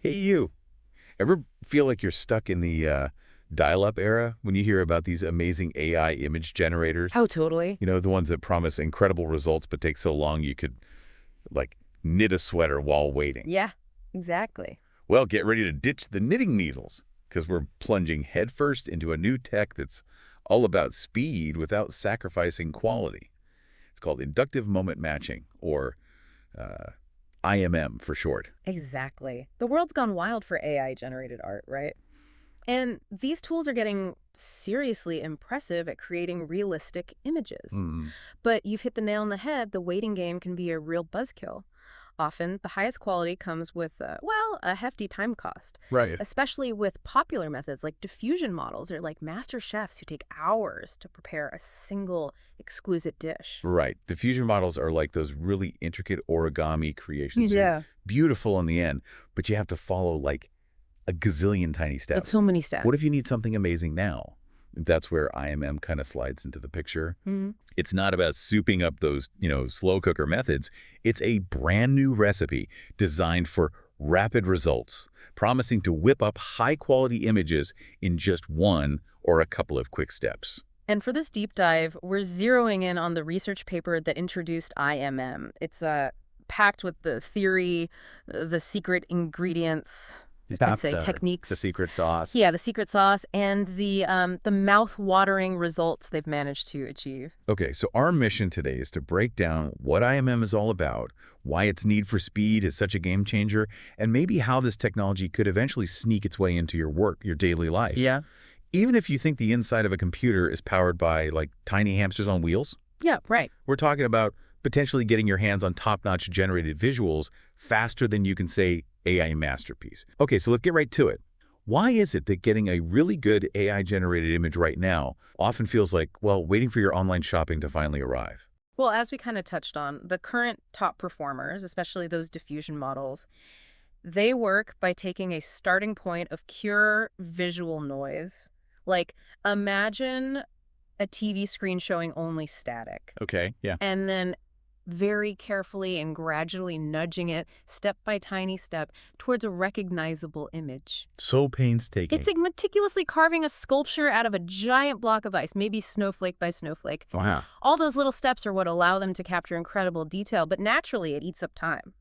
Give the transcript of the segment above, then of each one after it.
Hey, you. Ever feel like you're stuck in the dial-up era when you hear about these amazing AI image generators? Oh, totally. You know, the ones that promise incredible results but take so long you could, like, knit a sweater while waiting. Yeah, exactly. Well, get ready to ditch the knitting needles because we're plunging headfirst into a new tech that's all about speed without sacrificing quality. It's called Inductive Moment Matching, or IMM for short. Exactly. The world's gone wild for AI-generated art, right? And these tools are getting seriously impressive at creating realistic images. Mm, But you've hit the nail on the head, the waiting game can be a real buzzkill. Often, the highest quality comes with, well, a hefty time cost, right. especially with popular methods like diffusion models or like master chefs who take hours to prepare a single exquisite dish. Right. Diffusion models are like those really intricate origami creations. Yeah. Beautiful in the end, but you have to follow like a gazillion tiny steps. That's so many steps. What if you need something amazing now? That's where IMM kind of slides into the picture. Mhm. It's not about souping up those, slow cooker methods. It's a brand new recipe designed for rapid results, promising to whip up high-quality images in just one or a couple of quick steps. And for this deep dive, we're zeroing in on the research paper that introduced IMM. It's packed with the theory, the secret ingredients, I could say techniques. The secret sauce. Yeah, the secret sauce and the mouth-watering results they've managed to achieve. Okay, so our mission today is to break down what IMM is all about, why its need for speed is such a game changer, and maybe how this technology could eventually sneak its way into your work, your daily life. Yeah. Even if you think the inside of a computer is powered by, like, tiny hamsters on wheels, Yeah, right. we're talking about potentially getting your hands on top-notch generated visuals faster than you can say AI masterpiece. Okay, so let's get right to it. Why is it that getting a really good AI-generated image right now often feels like, well, waiting for your online shopping to finally arrive? Well, as we kind of touched on, the current top performers, especially those diffusion models, they work by taking a starting point of pure visual noise. Like, imagine a TV screen showing only static, Okay, yeah. and then very carefully and gradually nudging it step by tiny step towards a recognizable image. So painstaking. It's like meticulously carving a sculpture out of a giant block of ice, maybe snowflake by snowflake. Wow. All those little steps are what allow them to capture incredible detail, but naturally it eats up time.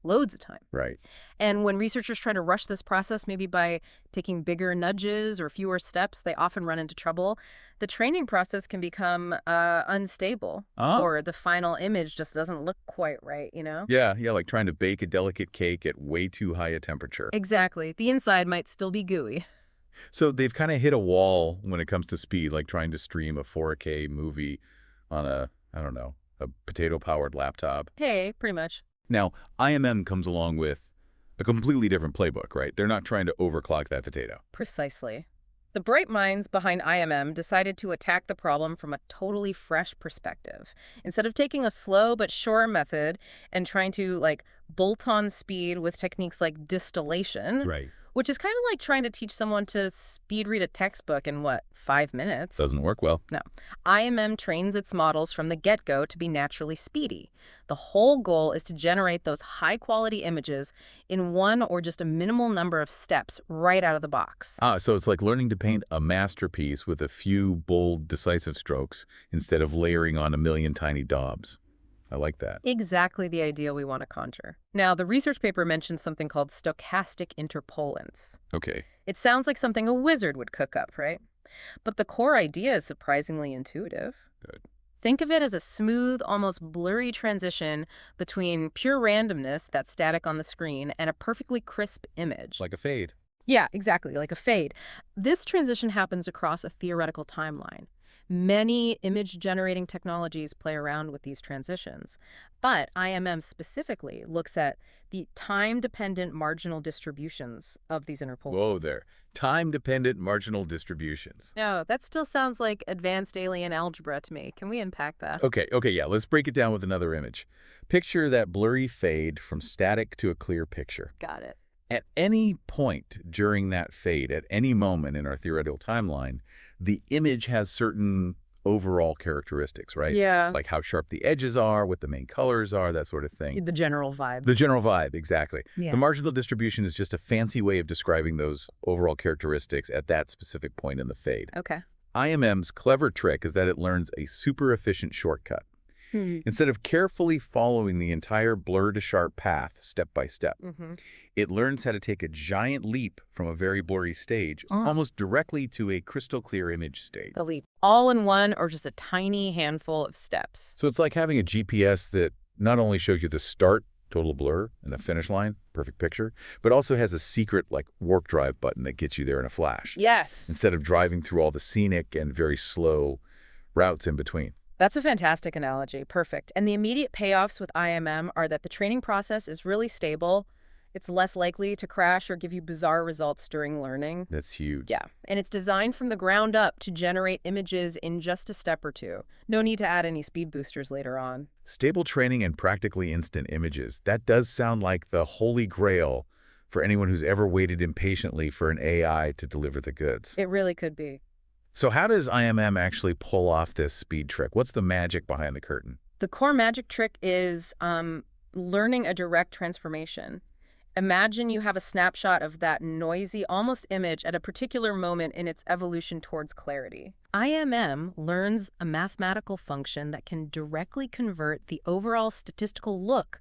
Loads of time. Right. And when researchers try to rush this process, maybe by taking bigger nudges or fewer steps, they often run into trouble. The training process can become unstable, or the final image just doesn't look quite right, you know? Yeah, like trying to bake a delicate cake at way too high a temperature. Exactly. The inside might still be gooey. So they've kind of hit a wall when it comes to speed, like trying to stream a 4K movie on a potato-powered laptop. Hey, pretty much. Now, IMM comes along with a completely different playbook, right? They're not trying to overclock that potato. Precisely. The bright minds behind IMM decided to attack the problem from a totally fresh perspective. Instead of taking a slow but sure method and trying to, like, bolt on speed with techniques like distillation, Right. which is kind of like trying to teach someone to speed read a textbook in, 5 minutes? Doesn't work well. No. IMM trains its models from the get-go to be naturally speedy. The whole goal is to generate those high-quality images in one or just a minimal number of steps right out of the box. So it's like learning to paint a masterpiece with a few bold, decisive strokes instead of layering on a million tiny daubs. I like that. Exactly the ideal we want to conjure. Now, the research paper mentions something called stochastic interpolants. Okay. It sounds like something a wizard would cook up, right? But the core idea is surprisingly intuitive. Good. Think of it as a smooth, almost blurry transition between pure randomness, that static on the screen, and a perfectly crisp image. Like a fade. Yeah, exactly, like a fade. This transition happens across a theoretical timeline. Many image-generating technologies play around with these transitions, but IMM specifically looks at the time-dependent marginal distributions of these interpolations. Whoa there. Time-dependent marginal distributions. No, that still sounds like advanced alien algebra to me. Can we unpack that? Okay, yeah, let's break it down with another image. Picture that blurry fade from static to a clear picture. Got it. At any point during that fade, at any moment in our theoretical timeline, the image has certain overall characteristics, right? Yeah. Like how sharp the edges are, what the main colors are, that sort of thing. The general vibe. The general vibe, exactly. Yeah. The marginal distribution is just a fancy way of describing those overall characteristics at that specific point in the fade. Okay. IMM's clever trick is that it learns a super efficient shortcut. Instead of carefully following the entire blur to sharp path step by step, it learns how to take a giant leap from a very blurry stage almost directly to a crystal clear image state. A leap. All in one or just a tiny handful of steps. So it's like having a GPS that not only shows you the start, total blur, and the finish line, perfect picture, but also has a secret like warp drive button that gets you there in a flash. Yes. Instead of driving through all the scenic and very slow routes in between. That's a fantastic analogy. Perfect. And the immediate payoffs with IMM are that the training process is really stable. It's less likely to crash or give you bizarre results during learning. That's huge. Yeah. And it's designed from the ground up to generate images in just a step or two. No need to add any speed boosters later on. Stable training and practically instant images. That does sound like the holy grail for anyone who's ever waited impatiently for an AI to deliver the goods. It really could be. So how does IMM actually pull off this speed trick? What's the magic behind the curtain? The core magic trick is learning a direct transformation. Imagine you have a snapshot of that noisy, almost image at a particular moment in its evolution towards clarity. IMM learns a mathematical function that can directly convert the overall statistical look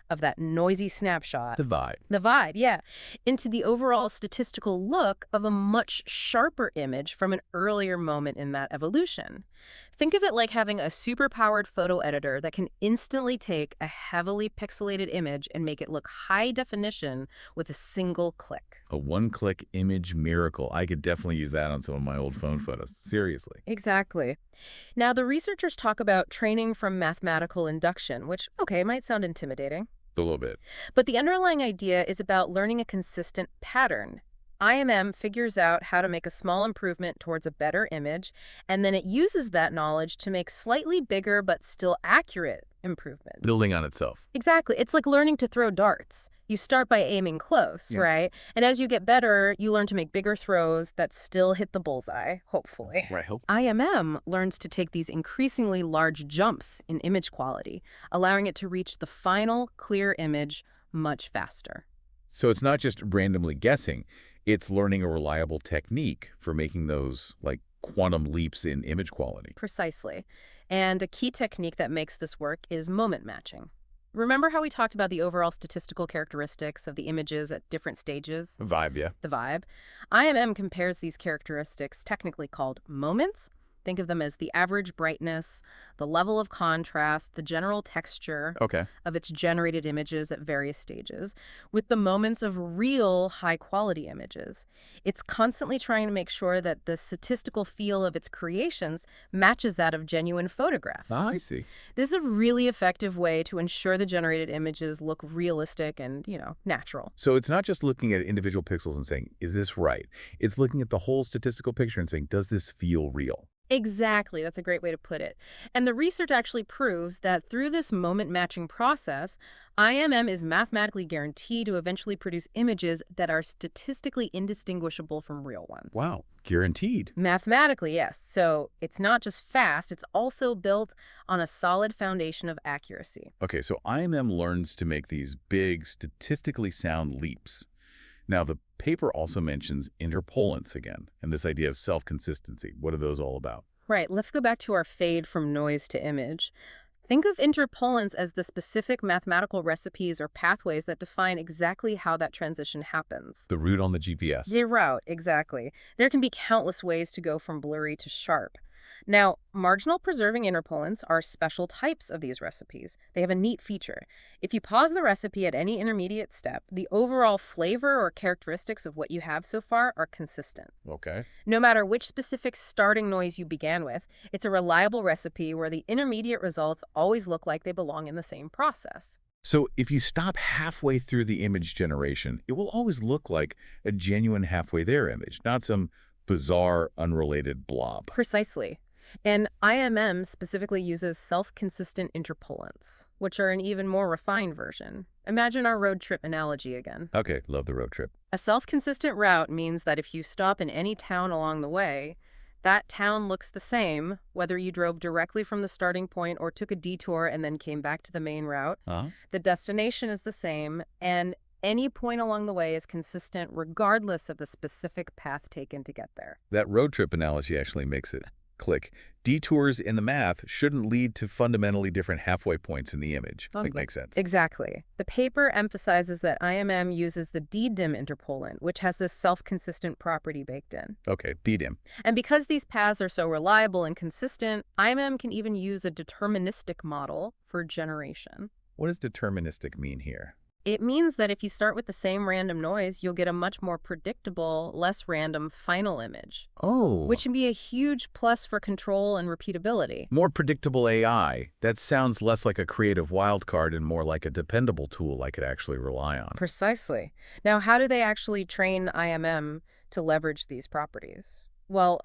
of that noisy snapshot. The vibe, yeah, into the overall statistical look of a much sharper image from an earlier moment in that evolution. Think of it like having a super-powered photo editor that can instantly take a heavily pixelated image and make it look high definition with a single click. A one-click image miracle. I could definitely use that on some of my old phone photos. Seriously. Exactly. Now, the researchers talk about training from mathematical induction, which, okay, might sound intimidating. A little bit. But the underlying idea is about learning a consistent pattern. IMM figures out how to make a small improvement towards a better image, and then it uses that knowledge to make slightly bigger but still accurate improvements. Building on itself. Exactly. It's like learning to throw darts. You start by aiming close, right? And as you get better, you learn to make bigger throws that still hit the bullseye, hopefully. Right. IMM learns to take these increasingly large jumps in image quality, allowing it to reach the final clear image much faster. So it's not just randomly guessing. It's learning a reliable technique for making those, like, quantum leaps in image quality. Precisely. And a key technique that makes this work is moment matching. Remember how we talked about the overall statistical characteristics of the images at different stages? Vibe, yeah. The vibe. IMM compares these characteristics, technically called moments. Think of them as the average brightness, the level of contrast, the general texture of its generated images at various stages, with the moments of real high-quality images. It's constantly trying to make sure that the statistical feel of its creations matches that of genuine photographs. Ah, I see. This is a really effective way to ensure the generated images look realistic and, natural. So it's not just looking at individual pixels and saying, is this right? It's looking at the whole statistical picture and saying, does this feel real? Exactly. That's a great way to put it. And the research actually proves that through this moment matching process, IMM is mathematically guaranteed to eventually produce images that are statistically indistinguishable from real ones. Wow. Guaranteed. Mathematically, yes. So it's not just fast, it's also built on a solid foundation of accuracy. Okay, so IMM learns to make these big, statistically sound leaps. Now, the paper also mentions interpolants again, and this idea of self-consistency. What are those all about? Right. Let's go back to our fade from noise to image. Think of interpolants as the specific mathematical recipes or pathways that define exactly how that transition happens. The route on the GPS. The route, exactly. There can be countless ways to go from blurry to sharp. Now, marginal-preserving interpolants are special types of these recipes. They have a neat feature. If you pause the recipe at any intermediate step, the overall flavor or characteristics of what you have so far are consistent. Okay. No matter which specific starting noise you began with, it's a reliable recipe where the intermediate results always look like they belong in the same process. So if you stop halfway through the image generation, it will always look like a genuine halfway there image, not some bizarre, unrelated blob. Precisely. And IMM specifically uses self-consistent interpolants, which are an even more refined version. Imagine our road trip analogy again. Okay, love the road trip. A self-consistent route means that if you stop in any town along the way, That town looks the same, whether you drove directly from the starting point or took a detour and then came back to the main route. The destination is the same, and any point along the way is consistent regardless of the specific path taken to get there. That road trip analogy actually makes it click. Detours in the math shouldn't lead to fundamentally different halfway points in the image. Makes sense. Exactly. The paper emphasizes that IMM uses the DDIM interpolant, which has this self-consistent property baked in. Okay, DDIM. And because these paths are so reliable and consistent, IMM can even use a deterministic model for generation. What does deterministic mean here? It means that if you start with the same random noise, you'll get a much more predictable, less random final image. Oh. Which can be a huge plus for control and repeatability. More predictable AI. That sounds less like a creative wildcard and more like a dependable tool I could actually rely on. Precisely. Now, how do they actually train IMM to leverage these properties? Well,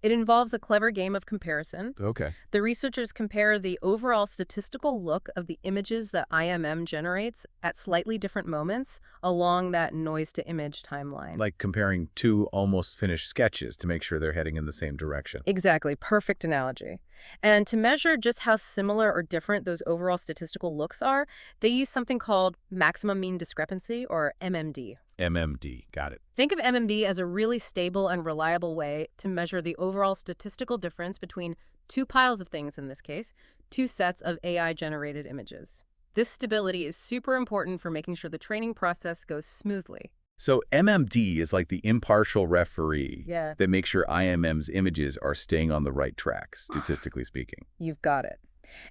it involves a clever game of comparison. Okay. The researchers compare the overall statistical look of the images that IMM generates at slightly different moments along that noise-to-image timeline. Like comparing two almost finished sketches to make sure they're heading in the same direction. Exactly. Perfect analogy. And to measure just how similar or different those overall statistical looks are, they use something called Maximum Mean Discrepancy, or MMD. MMD. Got it. Think of MMD as a really stable and reliable way to measure the overall statistical difference between two piles of things, in this case, two sets of AI-generated images. This stability is super important for making sure the training process goes smoothly. So MMD is like the impartial referee that makes sure IMM's images are staying on the right track, statistically speaking. You've got it.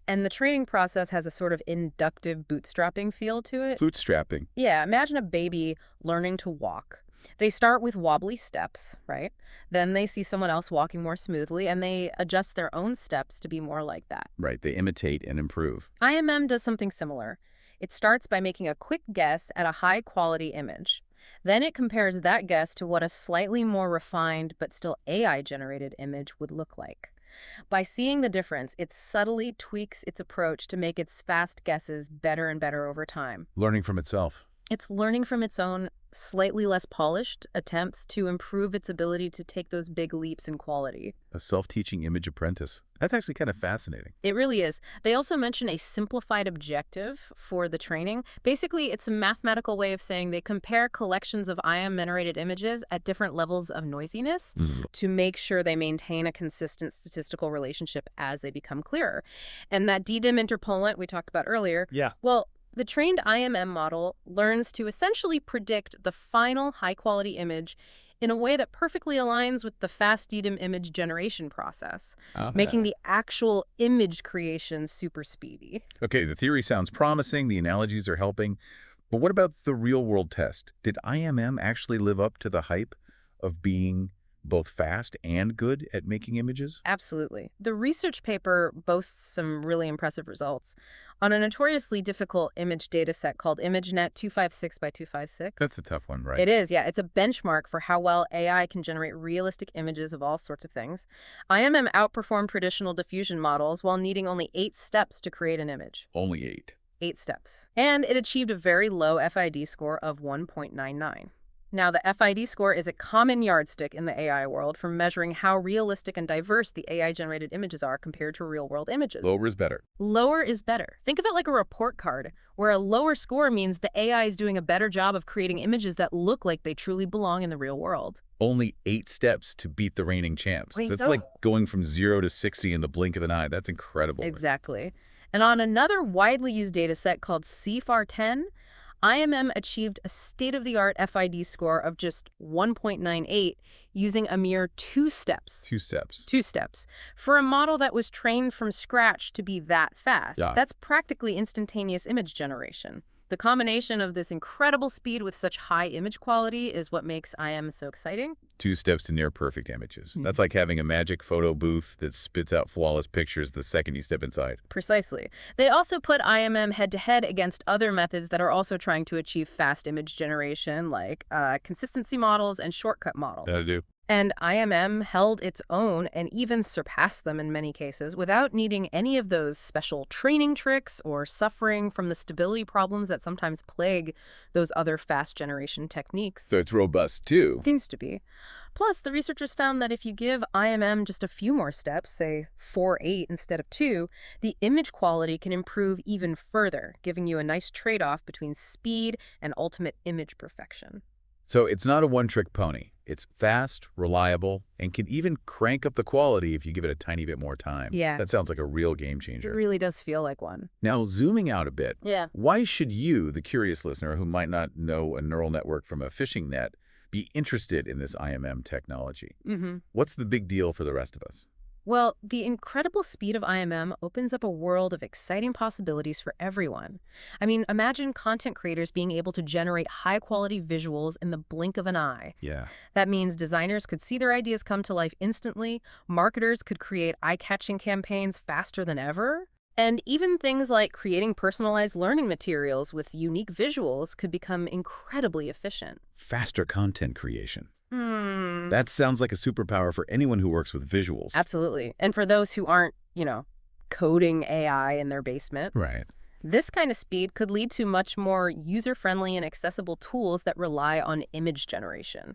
And the training process has a sort of inductive bootstrapping feel to it. Bootstrapping. Yeah, imagine a baby learning to walk. They start with wobbly steps, right? Then they see someone else walking more smoothly, and they adjust their own steps to be more like that. Right, they imitate and improve. IMM does something similar. It starts by making a quick guess at a high-quality image. Then it compares that guess to what a slightly more refined but still AI-generated image would look like. By seeing the difference, it subtly tweaks its approach to make its fast guesses better and better over time. Learning from itself. It's learning from its own slightly less polished attempts to improve its ability to take those big leaps in quality. A self-teaching image apprentice. That's actually kind of fascinating. It really is. They also mention a simplified objective for the training. Basically, it's a mathematical way of saying they compare collections of IM-generated images at different levels of noisiness to make sure they maintain a consistent statistical relationship as they become clearer. And that DDIM interpolant we talked about earlier, well, the trained IMM model learns to essentially predict the final high-quality image in a way that perfectly aligns with the fast DDIM image generation process, making the actual image creation super speedy. Okay, the theory sounds promising, the analogies are helping, but what about the real-world test? Did IMM actually live up to the hype of being both fast and good at making images? Absolutely. The research paper boasts some really impressive results. On a notoriously difficult image data set called ImageNet 256 by 256. That's a tough one, right? It is, yeah. It's a benchmark for how well AI can generate realistic images of all sorts of things. IMM outperformed traditional diffusion models while needing only 8 steps to create an image. Only 8. 8 steps. And it achieved a very low FID score of 1.99. Now, the FID score is a common yardstick in the AI world for measuring how realistic and diverse the AI-generated images are compared to real-world images. Lower is better. Lower is better. Think of it like a report card, where a lower score means the AI is doing a better job of creating images that look like they truly belong in the real world. Only 8 steps to beat the reigning champs. That's like going from 0 to 60 in the blink of an eye. That's incredible. Exactly. And on another widely used data set called CFAR10, IMM achieved a state-of-the-art FID score of just 1.98 using a mere 2 steps. 2 steps. 2 steps. For a model that was trained from scratch to be that fast. That's practically instantaneous image generation. The combination of this incredible speed with such high image quality is what makes IM so exciting. 2 steps to near-perfect images. That's like having a magic photo booth that spits out flawless pictures the second you step inside. Precisely. They also put IMM head-to-head against other methods that are also trying to achieve fast image generation, like consistency models and shortcut models. That'll do. And IMM held its own and even surpassed them in many cases without needing any of those special training tricks or suffering from the stability problems that sometimes plague those other fast generation techniques. So it's robust too. Seems to be. Plus, the researchers found that if you give IMM just a few more steps, say 4-8 instead of 2, the image quality can improve even further, giving you a nice trade-off between speed and ultimate image perfection. So it's not a one-trick pony. It's fast, reliable, and can even crank up the quality if you give it a tiny bit more time. Yeah. That sounds like a real game It changer. really does feel like one. Now, zooming out a bit, Yeah. why should you, the curious listener who might not know a neural network from a fishing net, be interested in this IMM technology? What's the big deal for the rest of us? Well, the incredible speed of IMM opens up a world of exciting possibilities for everyone. I mean, imagine content creators being able to generate high-quality visuals in the blink of an eye. Yeah. That means designers could see their ideas come to life instantly, marketers could create eye-catching campaigns faster than ever, and even things like creating personalized learning materials with unique visuals could become incredibly efficient. Faster content creation. That sounds like a superpower for anyone who works with visuals. Absolutely. And for those who aren't, coding AI in their basement. Right. This kind of speed could lead to much more user-friendly and accessible tools that rely on image generation.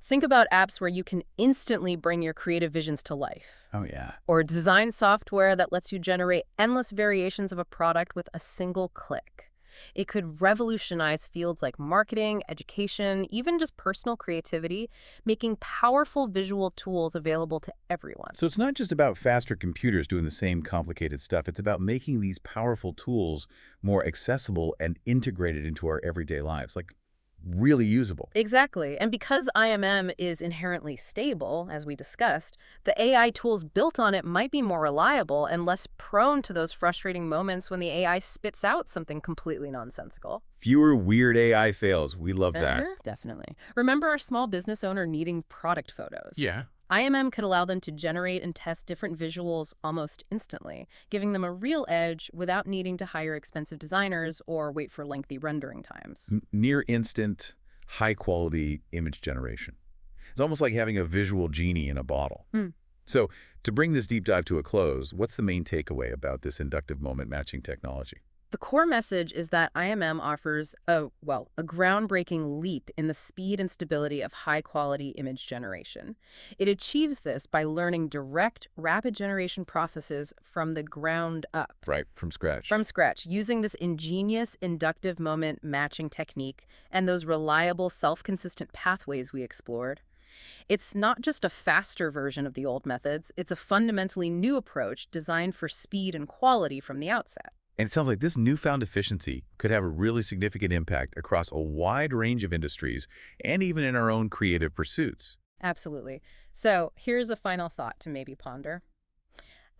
Think about apps where you can instantly bring your creative visions to life. Oh, yeah. Or design software that lets you generate endless variations of a product with a single click. It could revolutionize fields like marketing, education, even just personal creativity, making powerful visual tools available to everyone. So it's not just about faster computers doing the same complicated stuff. It's about making these powerful tools more accessible and integrated into our everyday lives, like really usable. Exactly. And because IMM is inherently stable, as we discussed, the AI tools built on it might be more reliable and less prone to those frustrating moments when the AI spits out something completely nonsensical. Fewer weird AI fails. We love that. Definitely. Remember a small business owner needing product photos? Yeah. IMM could allow them to generate and test different visuals almost instantly, giving them a real edge without needing to hire expensive designers or wait for lengthy rendering times. Near instant, high-quality image generation. It's almost like having a visual genie in a bottle. So to bring this deep dive to a close, what's the main takeaway about this inductive moment matching technology? The core message is that IMM offers a groundbreaking leap in the speed and stability of high-quality image generation. It achieves this by learning direct, rapid generation processes from the ground up. Right, from scratch. From scratch, using this ingenious inductive moment matching technique and those reliable, self-consistent pathways we explored. It's not just a faster version of the old methods, it's a fundamentally new approach designed for speed and quality from the outset. And it sounds like this newfound efficiency could have a really significant impact across a wide range of industries and even in our own creative pursuits. Absolutely. So here's a final thought to maybe ponder.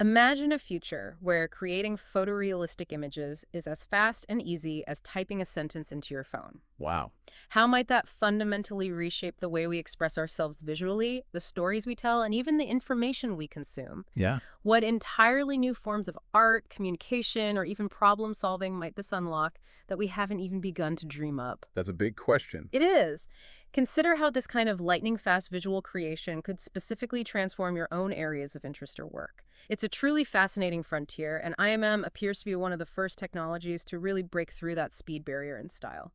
Imagine a future where creating photorealistic images is as fast and easy as typing a sentence into your phone. Wow. How might that fundamentally reshape the way we express ourselves visually, the stories we tell, and even the information we consume? Yeah. What entirely new forms of art, communication, or even problem solving might this unlock that we haven't even begun to dream up? That's a big question. It is. Consider how this kind of lightning-fast visual creation could specifically transform your own areas of interest or work. It's a truly fascinating frontier, and IMM appears to be one of the first technologies to really break through that speed barrier in style.